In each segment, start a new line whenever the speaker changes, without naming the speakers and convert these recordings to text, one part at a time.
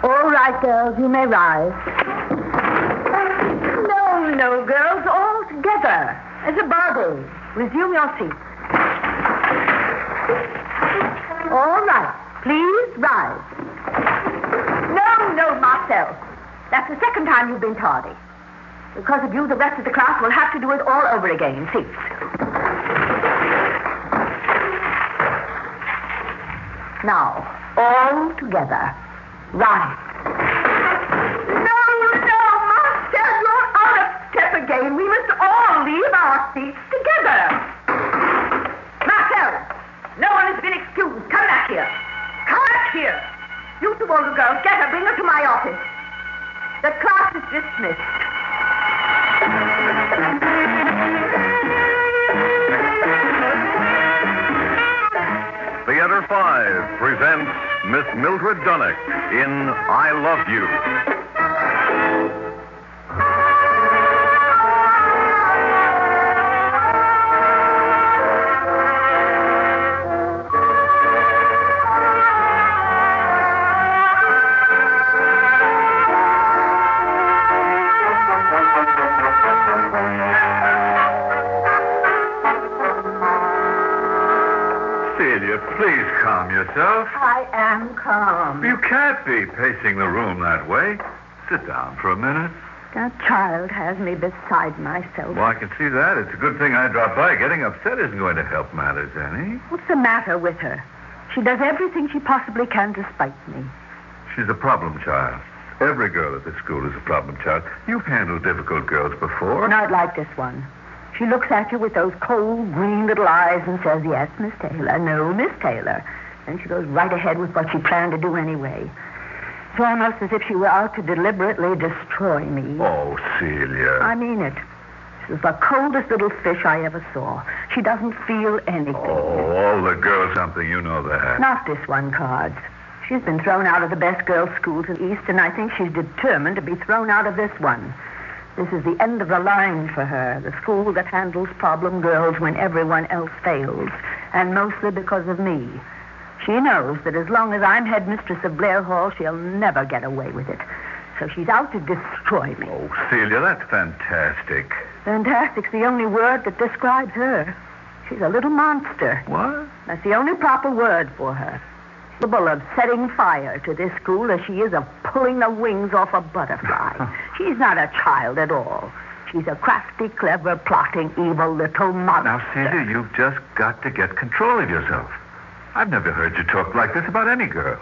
All right, girls, you may rise. No, girls, all together. As a body. Resume your seats. All right, please rise. No, Marcel. That's the second time you've been tardy. Because of you, the rest of the class will have to do it all over again. Seats. Now, all together. Rise. No, Marcel, you're out of step again. We must all leave our seats together. Marcel, no one has been excused. Come back here. Come back here. You two older girls, get her, bring her to my office. The class is dismissed.
Theater 5 presents Miss Mildred Dunnock in I Love You.
Please calm yourself.
I am calm.
You can't be pacing the room that way. Sit down for a minute.
That child has me beside myself.
Well, I can see that. It's a good thing I dropped by. Getting upset isn't going to help matters any.
What's the matter with her? She does everything she possibly can to spite me.
She's a problem child. Every girl at this school is a problem child. You've handled difficult girls before.
Not like this one. She looks at you with those cold, green little eyes and says, yes, Miss Taylor, no, Miss Taylor. And she goes right ahead with what she planned to do anyway. It's almost as if she were out to deliberately destroy me.
Oh, Celia.
I mean it. She's the coldest little fish I ever saw. She doesn't feel anything.
Oh, all the girls something, you know that.
Not this one, Cards. She's been thrown out of the best girls' schools in the East, and I think she's determined to be thrown out of this one. This is the end of the line for her, the school that handles problem girls when everyone else fails, and mostly because of me. She knows that as long as I'm headmistress of Blair Hall, she'll never get away with it. So she's out to destroy me.
Oh, Celia, that's fantastic.
Fantastic's the only word that describes her. She's a little monster.
What?
That's the only proper word for her. Capable of setting fire to this school as she is of pulling the wings off a butterfly. She's not a child at all. She's a crafty, clever, plotting, evil little monster.
Now, Celia, you've just got to get control of yourself. I've never heard you talk like this about any girl.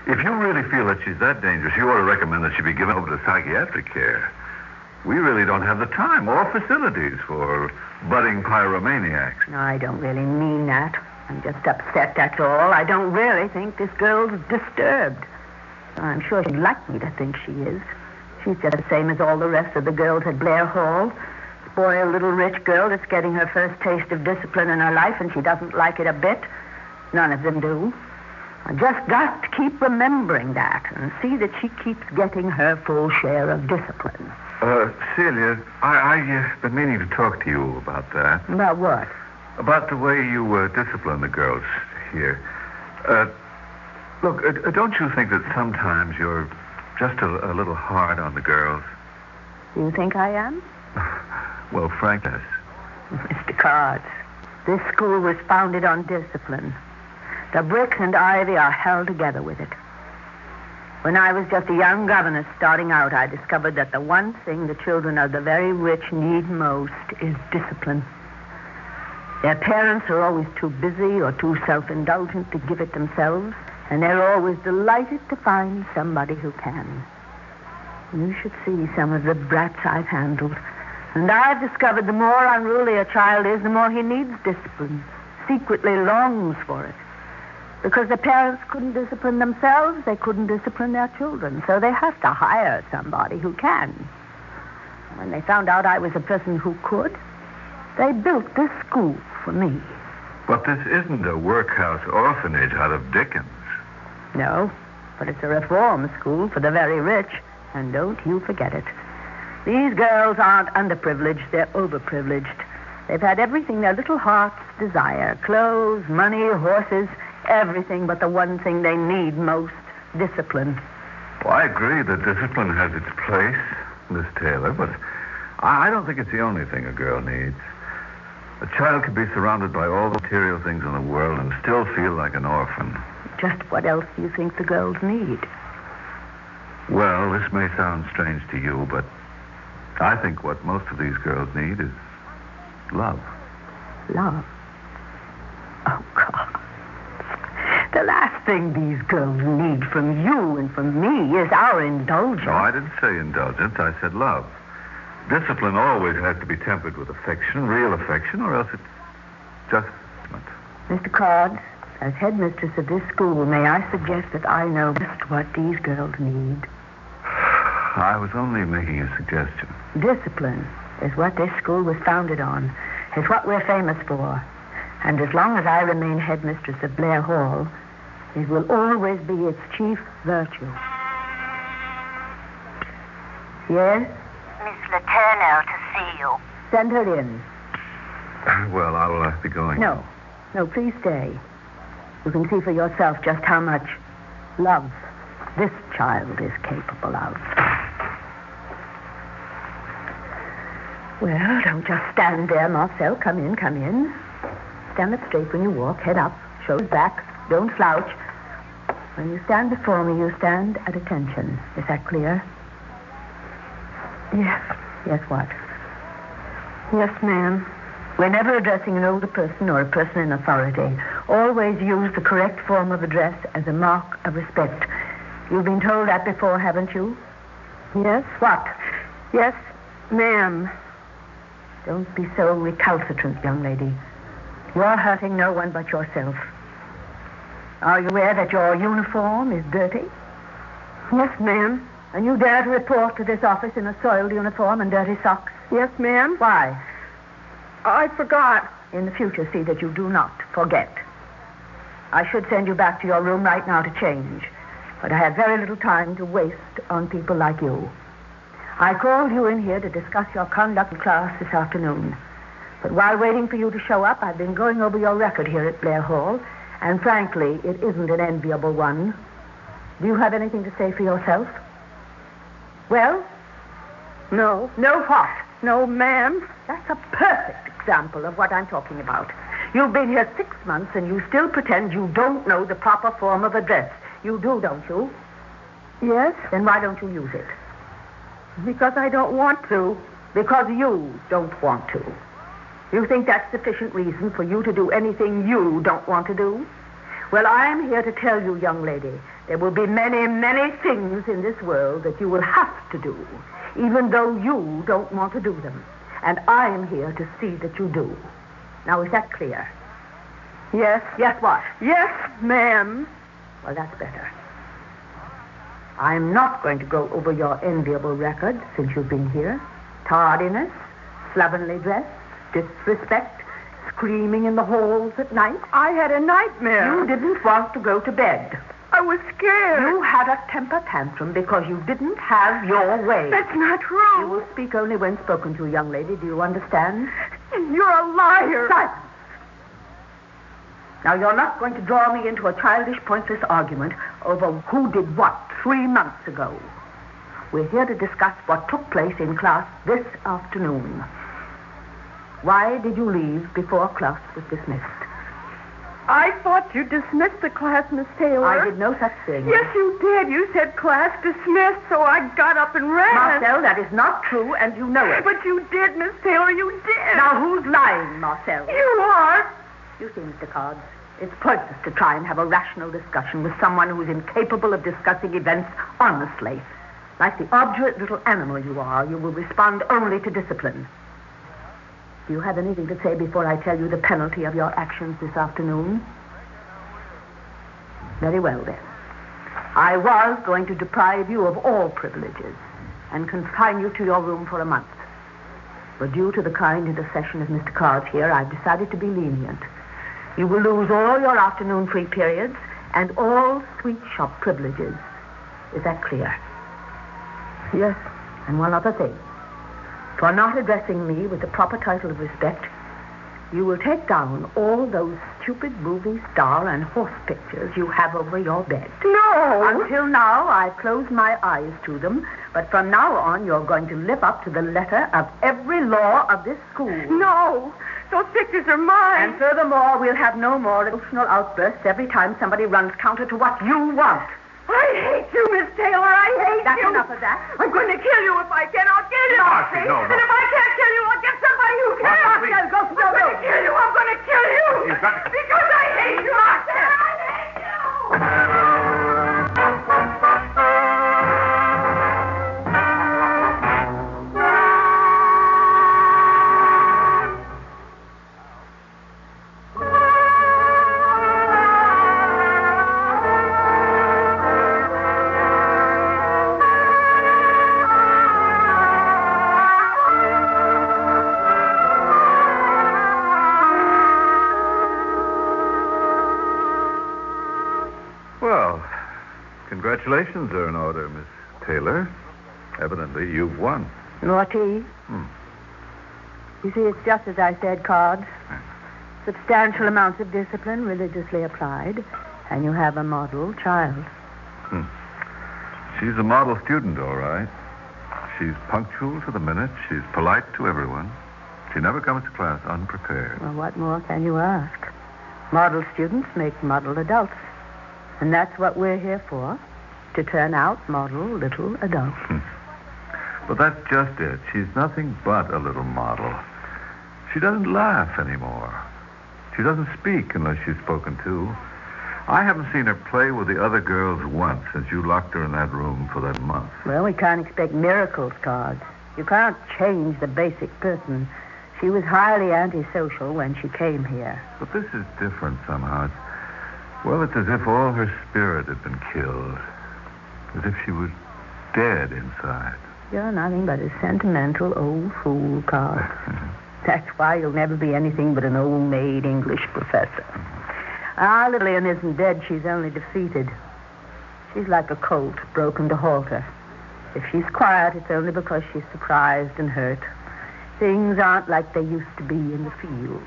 If you really feel that she's that dangerous, you ought to recommend that she be given over to psychiatric care. We really don't have the time or facilities for budding pyromaniacs.
No, I don't really mean that. I'm just upset, that's all. I don't really think this girl's disturbed. I'm sure she'd like me to think she is. She's just the same as all the rest of the girls at Blair Hall. Spoiled little rich girl that's getting her first taste of discipline in her life, and she doesn't like it a bit. None of them do. I just got to keep remembering that and see that she keeps getting her full share of discipline.
Celia, I've been meaning to talk to you about that.
About what?
About the way you discipline the girls here. Look, don't you think that sometimes you're just a little hard on the girls?
Do you think I am?
Well, Frank, yes.
Mr. Cards, this school was founded on discipline. The bricks and ivy are held together with it. When I was just a young governess starting out, I discovered that the one thing the children of the very rich need most is discipline. Their parents are always too busy or too self-indulgent to give it themselves, and they're always delighted to find somebody who can. You should see some of the brats I've handled. And I've discovered the more unruly a child is, the more he needs discipline, secretly longs for it. Because the parents couldn't discipline themselves, they couldn't discipline their children, so they have to hire somebody who can. When they found out I was a person who could, they built this school for me.
But this isn't a workhouse orphanage out of Dickens.
No, but it's a reform school for the very rich, and don't you forget it. These girls aren't underprivileged, they're overprivileged. They've had everything their little hearts desire. Clothes, money, horses, everything but the one thing they need most, discipline.
Well, I agree that discipline has its place, Miss Taylor, but I don't think it's the only thing a girl needs. A child can be surrounded by all the material things in the world and still feel like an orphan.
Just what else do you think the girls need?
Well, this may sound strange to you, but I think what most of these girls need is love.
Love? Oh, God. The last thing these girls need from you and from me is our indulgence.
No, I didn't say indulgence. I said love. Discipline always has to be tempered with affection, real affection, or else it's just...
Mr. Cards, as headmistress of this school, may I suggest that I know just what these girls need?
I was only making a suggestion.
Discipline is what this school was founded on. It's what we're famous for. And as long as I remain headmistress of Blair Hall, it will always be its chief virtue. Yes?
Miss Letourneau to see you.
Send her in.
Well, I'll be going.
No, please stay. You can see for yourself just how much love this child is capable of. Well, don't just stand there, Marcel. Come in. Stand up straight when you walk. Head up. Shoulders back. Don't slouch. When you stand before me, you stand at attention. Is that clear? Yes. Yes, what? Yes, ma'am. Whenever addressing an older person or a person in authority, always use the correct form of address as a mark of respect. You've been told that before, haven't you? Yes. What? Yes, ma'am. Don't be so recalcitrant, young lady. You're hurting no one but yourself. Are you aware that your uniform is dirty? Yes, ma'am. And you dare to report to this office in a soiled uniform and dirty socks? Yes, ma'am. Why? I forgot. In the future, see that you do not forget. I should send you back to your room right now to change, but I have very little time to waste on people like you. I called you in here to discuss your conduct in class this afternoon. But while waiting for you to show up, I've been going over your record here at Blair Hall, and frankly, it isn't an enviable one. Do you have anything to say for yourself? Well? No. No what? No, ma'am. That's a perfect example of what I'm talking about. You've been here 6 months, and you still pretend you don't know the proper form of address. You do, don't you? Yes. Then why don't you use it? Because I don't want to. Because you don't want to. You think that's sufficient reason for you to do anything you don't want to do? Well, I'm here to tell you, young lady, there will be many, many things in this world that you will have to do, even though you don't want to do them. And I'm here to see that you do. Now, is that clear? Yes. Yes, what? Yes, ma'am. Well, that's better. I'm not going to go over your enviable record since you've been here. Tardiness, slovenly dress, disrespect, screaming in the halls at night. I had a nightmare. You didn't want to go to bed. I was scared. You had a temper tantrum because you didn't have your way. That's not true. You will speak only when spoken to, young lady. Do you understand? You're a liar. Silence. Now, you're not going to draw me into a childish, pointless argument over who did what 3 months ago. We're here to discuss what took place in class this afternoon. Why did you leave before class was dismissed? I thought you dismissed the class, Miss Taylor. I did no such thing. Yes, you did. You said class dismissed, so I got up and ran. Marcel, that is not true, and you know it. But you did, Miss Taylor, you did. Now, who's lying, Marcel? You are. You see, Mr. Cards, it's pointless to try and have a rational discussion with someone who's incapable of discussing events honestly. Like the obdurate little animal you are, you will respond only to discipline. Do you have anything to say before I tell you the penalty of your actions this afternoon? Very well, then. I was going to deprive you of all privileges and confine you to your room for a month. But due to the kind intercession of Mr. Cards here, I've decided to be lenient. You will lose all your afternoon free periods and all sweet shop privileges. Is that clear? Yes. And one other thing. For not addressing me with the proper title of respect, you will take down all those stupid movie star and horse pictures you have over your bed.
No!
Until now, I've closed my eyes to them, but from now on, you're going to live up to the letter of every law of this school.
No! Those pictures are mine.
And furthermore, we'll have no more emotional outbursts every time somebody runs counter to what you want.
I hate you, Miss Taylor. I hate
That's
you.
enough of that.
I'm going to kill you if I can. I'll kill you.
Marcy, no.
And if I can't kill you, I'll get somebody who can.
Marcy, please.
Go to your
I'm going to kill you. I'm going to kill you.
You've got to...
Because I hate you, Marcy. I hate you.
Well, congratulations are in order, Miss Taylor. Evidently, you've won.
Naughty. You see, it's just as I said, Cards. Substantial amounts of discipline religiously applied, and you have a model child.
She's a model student, all right. She's punctual to the minute. She's polite to everyone. She never comes to class unprepared.
Well, what more can you ask? Model students make model adults. And that's what we're here for, to turn out model little adults.
But that's just it. She's nothing but a little model. She doesn't laugh anymore. She doesn't speak unless she's spoken to. I haven't seen her play with the other girls once since you locked her in that room for that month.
Well, we can't expect miracles, Cards. You can't change the basic person. She was highly antisocial when she came here.
But this is different somehow. Well, it's as if all her spirit had been killed. As if she was dead inside.
You're nothing but a sentimental old fool, Cards. That's why you'll never be anything but an old-maid English professor. Our little Lillian isn't dead. She's only defeated. She's like a colt broken to halter. If she's quiet, it's only because she's surprised and hurt. Things aren't like they used to be in the fields.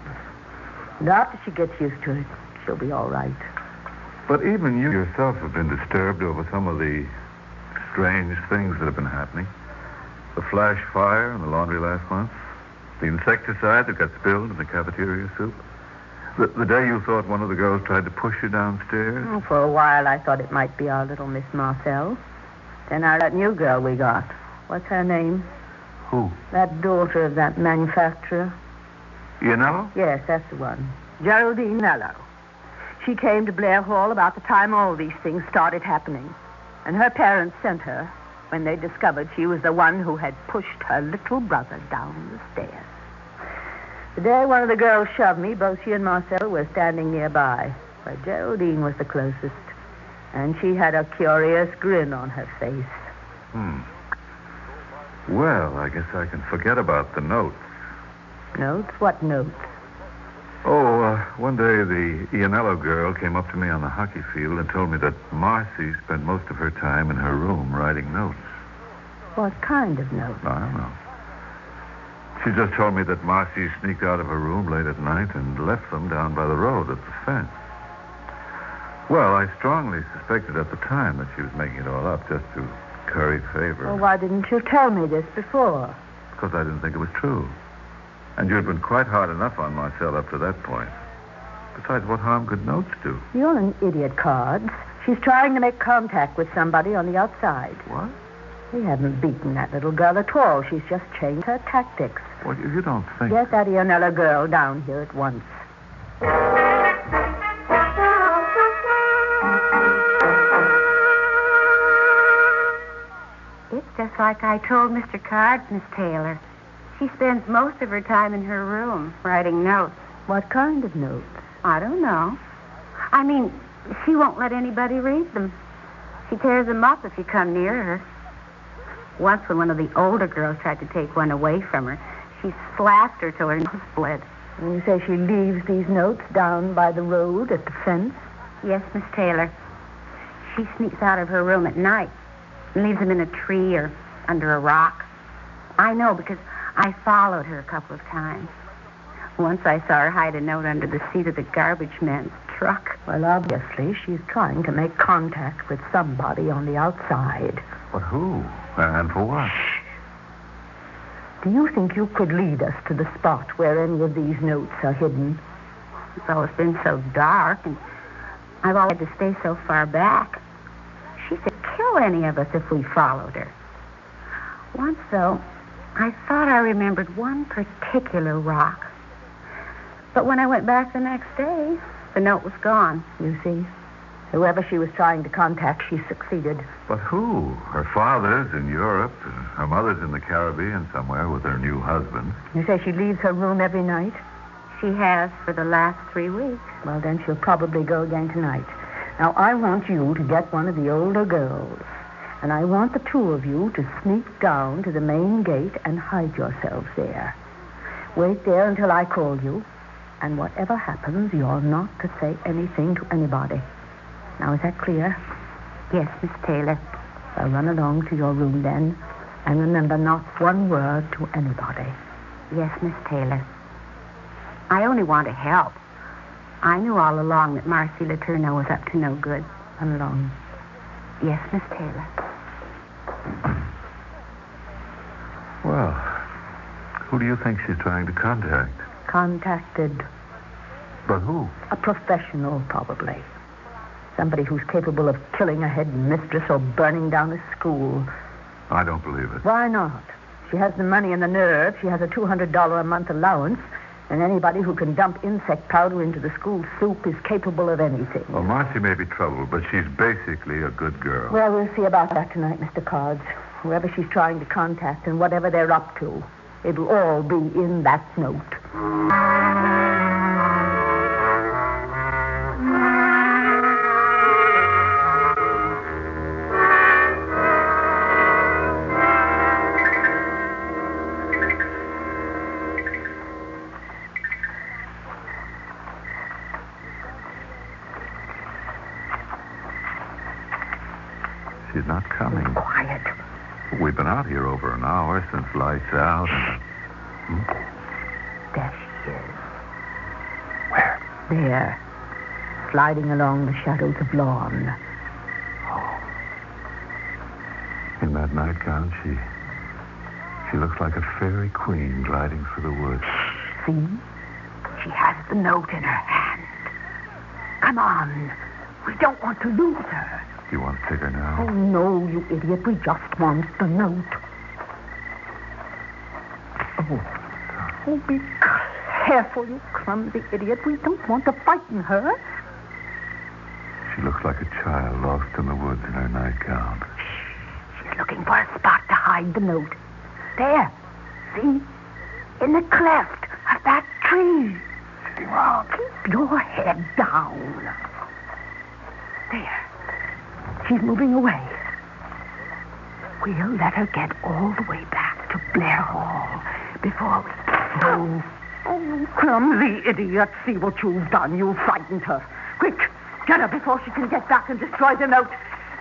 And after she gets used to it, she'll be all right.
But even you yourself have been disturbed over some of the strange things that have been happening. The flash fire in the laundry last month. The insecticide that got spilled in the cafeteria soup. The day you thought one of the girls tried to push you downstairs.
Oh, for a while, I thought it might be our little Miss Marcel. Then that new girl we got. What's her name?
Who?
That daughter of that manufacturer.
Ianello?
Yes, that's the one. Geraldine Nello. She came to Blair Hall about the time all these things started happening. And her parents sent her when they discovered she was the one who had pushed her little brother down the stairs. The day one of the girls shoved me, both she and Marcel were standing nearby, but Geraldine was the closest. And she had a curious grin on her face.
Well, I guess I can forget about the notes.
Notes? What notes?
Oh, one day the Ianello girl came up to me on the hockey field and told me that Marcy spent most of her time in her room writing notes.
What kind of notes?
I don't know. She just told me that Marcy sneaked out of her room late at night and left them down by the road at the fence. Well, I strongly suspected at the time that she was making it all up just to curry favor.
Well, why didn't you tell me this before?
Because I didn't think it was true. And you'd been quite hard enough on Marcel up to that point. Besides, what harm could notes do?
You're an idiot, Cards. She's trying to make contact with somebody on the outside.
What?
We haven't beaten that little girl at all. She's just changed her tactics.
Well, you don't think...
Get that Ianello girl down here at once.
It's just like I told Mr. Cards, Miss Taylor. She spends most of her time in her room writing notes.
What kind of notes?
I don't know. I mean, she won't let anybody read them. She tears them up if you come near her. Once when one of the older girls tried to take one away from her, she slapped her till her nose bled.
And you say she leaves these notes down by the road at the fence?
Yes, Miss Taylor. She sneaks out of her room at night and leaves them in a tree or under a rock. I know because I followed her a couple of times. Once I saw her hide a note under the seat of the garbage man's truck.
Well, obviously, she's trying to make contact with somebody on the outside.
But who? And for what?
Do you think you could lead us to the spot where any of these notes are hidden?
It's always been so dark, and I've always had to stay so far back. She could kill any of us if we followed her. Once, though, I thought I remembered one particular rock. But when I went back the next day, the note was gone.
You see? Whoever she was trying to contact, she succeeded.
But who? Her father's in Europe. Her mother's in the Caribbean somewhere with her new husband.
You say she leaves her room every night?
She has for the last 3 weeks.
Well, then she'll probably go again tonight. Now, I want you to get one of the older girls, and I want the two of you to sneak down to the main gate and hide yourselves there. Wait there until I call you, and whatever happens, you're not to say anything to anybody. Now, is that clear?
Yes, Miss Taylor.
I'll run along to your room then, and remember, not one word to anybody.
Yes, Miss Taylor. I only want to help. I knew all along that Marcy Letourneau was up to no good.
Run along.
Yes, Miss Taylor.
Well, who do you think she's trying to contact?
Contacted.
But who?
A professional, probably. Somebody who's capable of killing a head mistress or burning down a school.
I don't believe it.
Why not? She has the money and the nerve. She has a $200 a month allowance. And anybody who can dump insect powder into the school soup is capable of anything.
Well, Marcy may be troubled, but she's basically a good girl.
Well, we'll see about that tonight, Mr. Cards. Whoever she's trying to contact and whatever they're up to, it'll all be in that note.
She's not coming.
Quiet.
We've been out here over an hour since lights out.
There she is.
Where?
There. Sliding along the shadows of lawn.
In that nightgown, she looks like a fairy queen gliding through the woods.
See? She has the note in her hand. Come on. We don't want to lose her.
You want to take her now?
Oh, no, you idiot. We just want the note. Oh, be careful, you clumsy idiot. We don't want to frighten her.
She looks like a child lost in the woods in her nightgown.
She's looking for a spot to hide the note. There. See? In the cleft of that tree.
Sitting round.
Keep your head down. There. She's moving away. We'll let her get all the way back to Blair Hall before we... Oh, you clumsy idiot. See what you've done. You frightened her. Quick, get her before she can get back and destroy the note.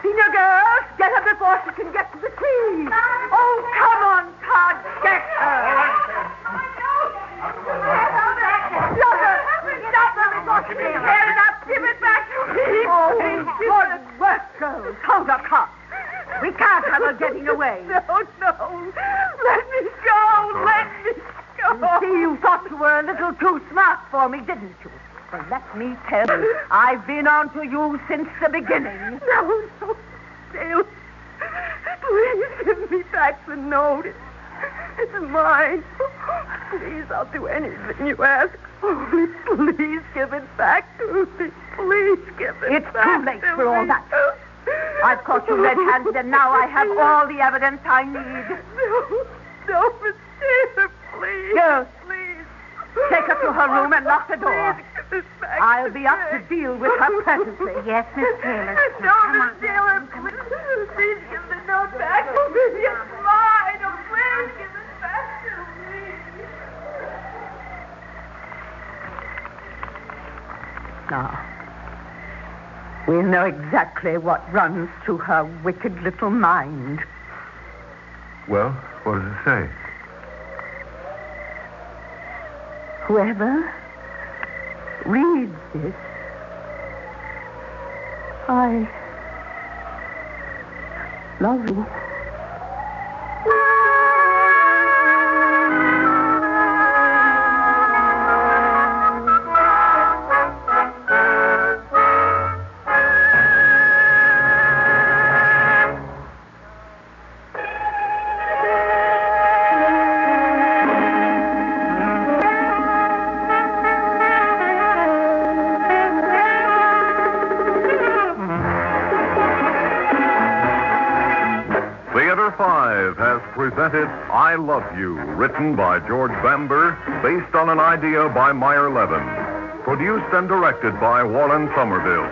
Senior girls, get her before she can get to the tree. Oh, come on, Todd. Get her. Stop her before she can tear it up. Give it back to me. Oh, good work, girls. Hold up, Todd. We can't have her getting away. No. Let me go. Let me go. You see, you thought you were a little too smart for me, didn't you? Well, let me tell you, I've been on to you since the beginning. No, Dale. Please give me back the note. It's mine. Please, I'll do anything you ask. Only please give it back to me. Please give it back. It's too late for all that. I've caught you red-handed, and now I have all the evidence I need. No, Miss Taylor, please. Girls, please. Take her to her room and lock the door. I'll be up to deal with her presently.
Yes, Miss Taylor.
No, Miss Taylor, please give the note back to me. It's mine. Oh, please give it back to me.
Now, we'll know exactly what runs through her wicked little mind.
Well, what does it say?
Whoever reads this, I love you.
Theater 5 has presented I Love You, written by George Bamber, based on an idea by Meyer Levin, produced and directed by Warren Somerville.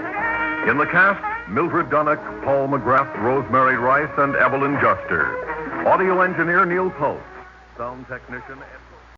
In the cast, Mildred Dunnock, Paul McGrath, Rosemary Rice, and Evelyn Juster. Audio engineer Neil Post. Sound technician...